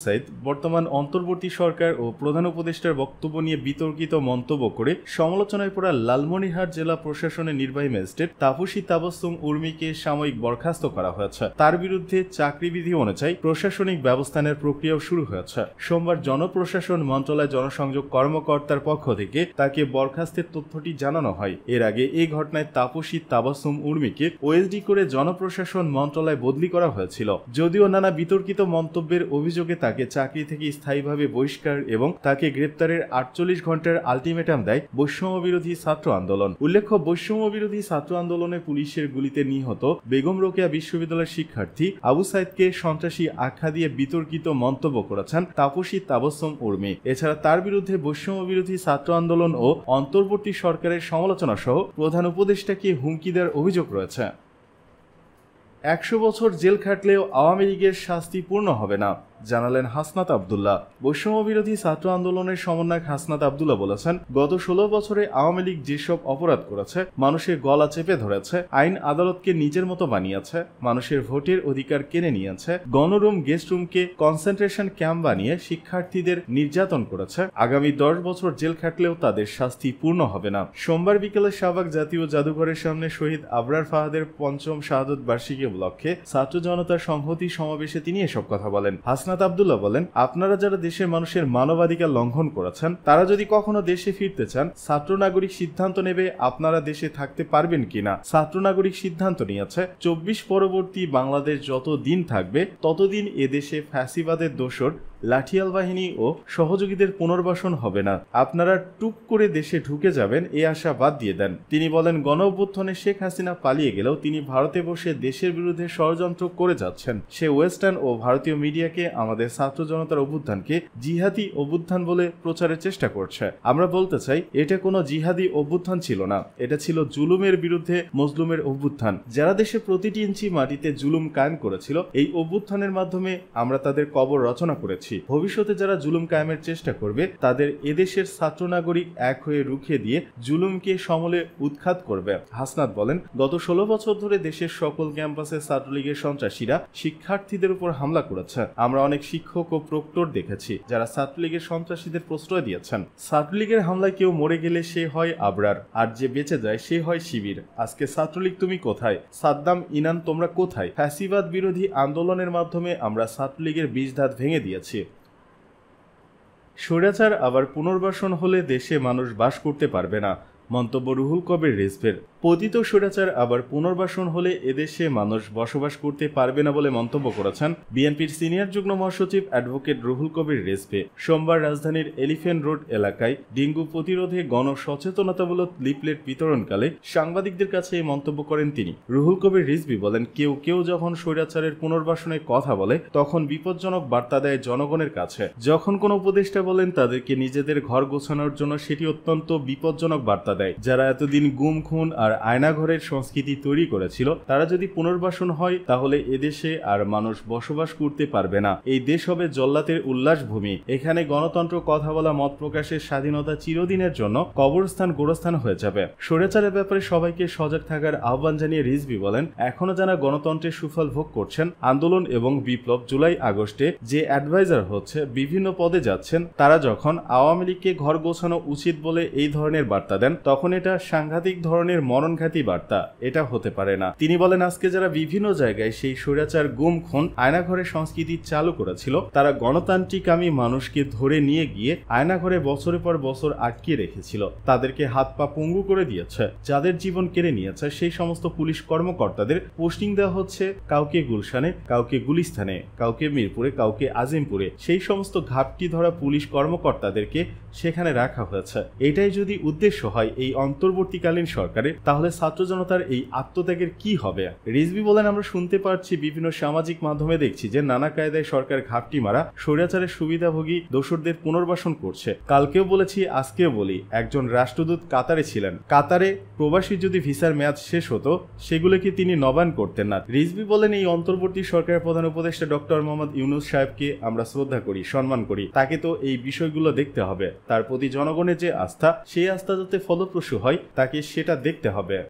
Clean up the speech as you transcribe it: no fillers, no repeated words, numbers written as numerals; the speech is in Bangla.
সাইদ বর্তমান অন্তর্বর্তী সরকার ও প্রধান উপদেষ্টার বক্তব্য নিয়ে বিতর্কিত মন্তব্য করে সমালোচনায় পড়া লালমনিরহাট জেলা প্রশাসনের নির্বাহী ম্যাজিস্ট্রেট তাপসী তাবাসসুম উর্মিকে সাময়িক বরখাস্ত করা হয়েছে। তার বিরুদ্ধে চাকরিবিধি অনুযায়ী প্রশাসনিক ব্যবস্থানের প্রক্রিয়াও শুরু হয়েছে। সোমবার জনপ্রশাসন মন্ত্রণালয় জনসংযোগ কর্মকর্তার পক্ষ থেকে তাকে বরখাস্তের তথ্যটি জানানো হয়। এর আগে এই ঘটনায় তাপসী তাবাসসুম উর্মিকে ওএসডি করে জনপ্রশাসন মন্ত্রণালয় বদলি করা হয়েছিল। যদিও নানা বিতর্কিত মন্তব্যের অভিযোগে তাকে চাকরি থেকে স্থায়ীভাবে বহিষ্কার এবং তাকে গ্রেপ্তারের 48 ঘন্টার আলটিমেটাম দেয় বৈষম্য বিরোধী ছাত্র আন্দোলন। উল্লেখ্য, বৈষম্য বিরোধী ছাত্র আন্দোলনে পুলিশের গুলিতে নিহত বেগম রোকেয়া বিশ্ববিদ্যালয়ের শিক্ষার্থী আবু সাইদকে সন্ত্রাসী আখ্যা দিয়ে বিতর্কিত মন্তব্য করেছেন তাপসী তাবাসসুম উর্মি। এছাড়া তার বিরুদ্ধে বৈষম্য বিরোধী ছাত্র আন্দোলন ও অন্তর্বর্তী সরকারের সমালোচনা সহ প্রধান উপদেষ্টাকে হুমকি দেওয়ার অভিযোগ রয়েছে। 100 বছর জেল খাটলেও আওয়ামী লীগের শাস্তি পূর্ণ হবে না, জানালেন হাসনাত আব্দুল্লাহ। বৈষম্য বিরোধী ছাত্র আন্দোলনের সমন্বয়ক হাসনাত আব্দুল্লাহ বলেছেন, গত 16 বছরে আওয়ামী লীগ যেসব অপরাধ করেছে, মানুষের গলা চেপে ধরেছে, আইন আদালতকে নিজের মতো বানিয়েছে, মানুষের ভোটের অধিকার কেড়ে নিয়েছে, গণরুম গেস্ট রুমকে কনসেন্ট্রেশন ক্যাম্প বানিয়ে শিক্ষার্থীদের নির্যাতন করেছে, আগামী 10 বছর জেল খাটলেও তাদের শাস্তি পূর্ণ হবে না। সোমবার বিকেলে শাহবাগ জাতীয় জাদুঘরের সামনে শহীদ আবরার ফাহাদের 5ম শাহাদত বার্ষিকী উপলক্ষে ছাত্র জনতার সংহতি সমাবেশে তিনি এসব কথা বলেন। হাসনাত আব্দুল্লাহ বলেন, আপনারা যারা দেশের মানুষের মানবাধিকার লঙ্ঘন করেছেন, তারা যদি কখনো দেশে ফিরতে চান, ছাত্র নাগরিক সিদ্ধান্ত নেবে আপনারা দেশে থাকতে পারবেন কিনা। ছাত্র নাগরিক সিদ্ধান্ত নিয়েছে 24 পরবর্তী বাংলাদেশ যত দিন থাকবে ততদিন এদেশে ফ্যাসিবাদের দোসর লাঠিয়াল বাহিনী ও সহযোগীদের পুনর্বাসন হবে না। আপনারা টুক করে দেশে ঢুকে যাবেন এই আশা বাদ দিয়ে দেন। তিনি বলেন, গণ অভ্যুত্থানে শেখ হাসিনা পালিয়ে গেলেও তিনি ভারতে বসে দেশের বিরুদ্ধে ষড়যন্ত্র করে যাচ্ছেন। সে ওয়েস্টার্ন ও ভারতীয় মিডিয়াকে আমাদের ছাত্র জনতার অভ্যুত্থানকে জিহাদি অভ্যুত্থান বলে প্রচারের চেষ্টা করছে। আমরা বলতে চাই, এটা কোনো জিহাদি অভ্যুত্থান ছিল না, এটা ছিল জুলুমের বিরুদ্ধে মজলুমের অভ্যুত্থান। যারা দেশে প্রতিটি ইঞ্চি মাটিতে জুলুম কায়েম করেছিল, এই অভ্যুত্থানের মাধ্যমে আমরা তাদের কবর রচনা করেছি। ভবিষ্যতে যারা জুলুম কায়েমের চেষ্টা করবে, তাদের এদেশের ছাত্র নাগরিক এক হয়ে রুখে দিয়ে জুলুমকে সমূলে উৎখাত করবে। হাসনাত বলেন, গত 16 বছর ধরে দেশের সকল ক্যাম্পাসে ছাত্রলীগের সন্ত্রাসীরা শিক্ষার্থীদের উপর হামলা করেছে। আমরা অনেক শিক্ষক ও প্রক্টর দেখেছি যারা ছাত্রলীগের সন্ত্রাসীদের প্রশ্রয় দিয়েছেন। ছাত্রলীগের হামলায় কেউ মরে গেলে সে হয় আবরার, আর যে বেঁচে যায় সে হয় শিবির। আজকে ছাত্রলীগ তুমি কোথায়? সাদ্দাম, ইনান তোমরা কোথায়? ফ্যাসিবাদ বিরোধী আন্দোলনের মাধ্যমে আমরা ছাত্রলীগের বীজধাত ভেঙে দিয়েছি। স্বৈরাচার আবার পুনর্বাসন হলে দেশে মানুষ বাস করতে পারবে না, মন্তব্য রুহুল কবির রিজভীর। পতিত স্বৈরাচার আবার পুনর্বাসন হলে এদেশে মানুষ বসবাস করতে পারবে না বলে মন্তব্য করেছেন বিএনপির সিনিয়র যুগ্ম মহাসচিব অ্যাডভোকেট রুহুল কবির রিজভী। সোমবার রাজধানীর এলিফ্যান্ট রোড এলাকায় ডেঙ্গু প্রতিরোধে গণসচেতনতামূলক লিফলেট বিতরণকালে সাংবাদিকদের কাছে এই মন্তব্য করেন তিনি। রুহুল কবির রিজভী বলেন, কেউ কেউ যখন স্বৈরাচারের পুনর্বাসনের কথা বলে তখন বিপজ্জনক বার্তা দেয় জনগণের কাছে। যখন কোনো উপদেষ্টা বলেন তাদেরকে নিজেদের ঘর গোছানোর জন্য, সেটি অত্যন্ত বিপজ্জনক বার্তা দেয়। যারা এতদিন গুম খুন আর আয়নাঘরের সংস্কৃতি তৈরি করেছিল, তারা যদি পুনর্বাসন হয় তাহলে এদেশে আর মানুষ বসবাস করতে পারবে না। এই দেশ হবে জল্লাতের উল্লাসভূমি। এখানে গণতন্ত্র, কথা বলা, মত প্রকাশের স্বাধীনতা চিরদিনের জন্য কবরস্থান, গোরস্থান হয়ে যাবে। স্বৈরাচারের ব্যাপারে সবাইকে সজাগ থাকার আহ্বান জানিয়ে রিজভী বলেন, এখনো যারা গণতন্ত্রের সুফল ভোগ করছেন, আন্দোলন এবং বিপ্লব, জুলাই আগস্টে যে অ্যাডভাইজার হচ্ছে, বিভিন্ন পদে যাচ্ছেন, তারা যখন আওয়ামী লীগকে ঘর গোছানো উচিত বলে এই ধরনের বার্তা দেন, তখন এটা সাংঘাতিক ধরনের মরণঘাতী বার্তা। এটা হতে পারে না। তিনি বলেন, আজকে যারা বিভিন্ন জায়গায় সেই স্বৈরাচার, গুম খুন, আয়নাঘরের সংস্কৃতি চালু করেছিল, তারা গণতান্ত্রিকামী মানুষকে ধরে নিয়ে গিয়ে আয়নাঘরে বছরের পর বছর আটকিয়ে রেখেছিল, তাদেরকে হাত পা পঙ্গু করে দিয়েছে, যাদের জীবন কেড়ে নিয়েছে সেই সমস্ত পুলিশ কর্মকর্তাদের পোস্টিং দেওয়া হচ্ছে কাউকে গুলশানে, কাউকে গুলিস্তানে, কাউকে মিরপুরে, কাউকে আজিমপুরে। সেই সমস্ত ঘাপটি ধরা পুলিশ কর্মকর্তাদেরকে সেখানে রাখা হয়েছে। এটাই যদি উদ্দেশ্য হয় এই অন্তর্বর্তীকালীন সরকারের, তাহলে ছাত্র জনতার এই আত্মত্যাগের কি হবে? রিজভী বলেন, আমরা শুনতে পাচ্ছি, বিভিন্ন সামাজিক মাধ্যমে দেখছি যে নানা কায়দায় সরকার ঘাপটি মারা স্বৈরাচারের সুবিধাভোগী দোসরদের পুনর্বাসন করছে। কালকেও বলেছি, আজকেও বলি, একজন রাষ্ট্রদূত কাতারে ছিলেন। কাতারে প্রবাসী যদি ভিসার মেয়াদ শেষ হতো, সেগুলোকে তিনি নবায়ন করতেন না। রিজভী বলেন, এই অন্তর্বর্তী সরকারের প্রধান উপদেষ্টা ডক্টর মোহাম্মদ ইউনূস সাহেবকে আমরা শ্রদ্ধা করি, সম্মান করি। তাকে তো এই বিষয়গুলো দেখতে হবে। তার প্রতি জনগণের যে আস্থা, সেই আস্থা যাতে ফলপ্রসূ হয়, তাকে সেটা দেখতে হবে।